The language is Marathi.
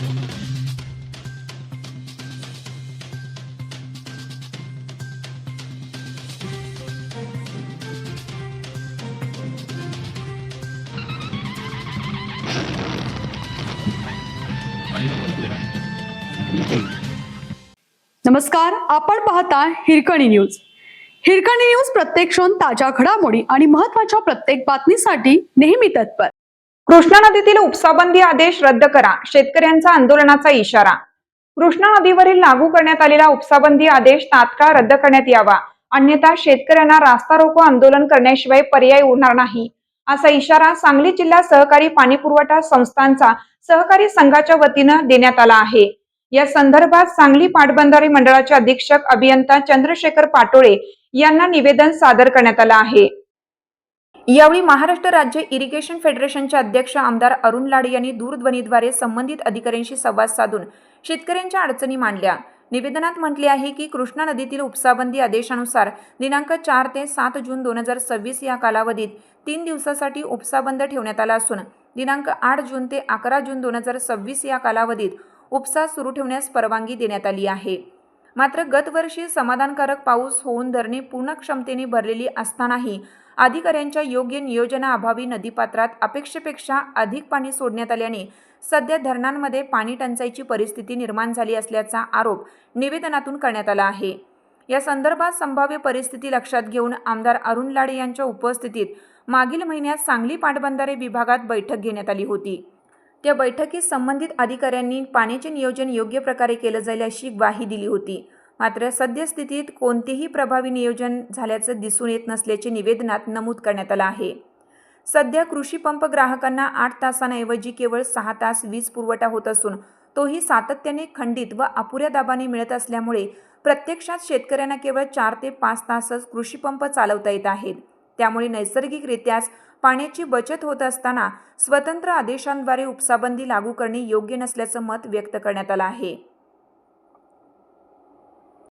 नमस्कार, आपण पाहता हिरकणी न्यूज. हिरकणी न्यूज प्रत्येक क्षण ताज्या घडामोडी आणि महत्त्वाच्या प्रत्येक बातमीसाठी नेहमी तत्पर. कृष्णा नदीतील उपसाबंदी आदेश रद्द करा, शेतकऱ्यांचा आंदोलनाचा इशारा. कृष्णा नदीवरील लागू करण्यात आलेला उपसाबंदी आदेश तात्काळ रद्द करण्यात यावा, अन्यथा शेतकऱ्यांना रास्ता रोको आंदोलन करण्याशिवाय पर्याय उरणार नाही, असा इशारा सांगली जिल्हा सहकारी पाणी पुरवठा संस्थांचा सहकारी संघाच्या वतीनं देण्यात आला आहे. या संदर्भात सांगली पाटबंधारे मंडळाचे अधीक्षक अभियंता चंद्रशेखर पाटोळे यांना निवेदन सादर करण्यात आलं आहे. यावेळी महाराष्ट्र राज्य इरिगेशन फेडरेशनचे अध्यक्ष आमदार अरुण लाड यांनी दूरध्वनीद्वारे संबंधित अधिकाऱ्यांशी संवाद साधून शेतकऱ्यांच्या अडचणी मांडल्या. निवेदनात म्हटले आहे की कृष्णा नदीतील उपसाबंदी आदेशानुसार दिनांक 4 ते 7 जून 2026 या कालावधीत 3 दिवसासाठी उपसा बंद ठेवण्यात आला असून दिनांक 8 जून ते 11 जून 2026 या कालावधीत उपसा सुरू ठेवण्यास परवानगी देण्यात आली आहे. मात्र गतवर्षी समाधानकारक पाऊस होऊन धरणे पूर्ण क्षमतेने भरलेली असतानाही अधिकाऱ्यांच्या योग्य नियोजनाअभावी नदीपात्रात अपेक्षेपेक्षा अधिक पाणी सोडण्यात आल्याने सध्या धरणांमध्ये पाणी टंचाईची परिस्थिती निर्माण झाली असल्याचा आरोप निवेदनातून करण्यात आला आहे. या संदर्भात संभाव्य परिस्थिती लक्षात घेऊन आमदार अरुण लाड यांच्या उपस्थितीत मागील महिन्यात सांगली पाटबंधारे विभागात बैठक घेण्यात आली होती. त्या बैठकीत संबंधित अधिकाऱ्यांनी पाण्याचे नियोजन योग्य प्रकारे केलं जाईल अशी ग्वाही दिली होती. मात्र सद्यस्थितीत कोणतेही प्रभावी नियोजन झाल्याचं दिसून येत नसल्याचे निवेदनात नमूद करण्यात आलं आहे. सध्या कृषी पंप ग्राहकांना 8 तासांऐवजी केवळ 6 तास वीज पुरवठा होत असून तोही सातत्याने खंडित व अपुऱ्या दाबाने मिळत असल्यामुळे प्रत्यक्षात शेतकऱ्यांना केवळ 4 ते 5 तासच कृषी पंप चालवता येत आहेत. त्यामुळे नैसर्गिकरित्याच पाण्याची बचत होत असताना स्वतंत्र आदेशांद्वारे उपसाबंदी लागू करणे योग्य नसल्याचं मत व्यक्त करण्यात आलं आहे.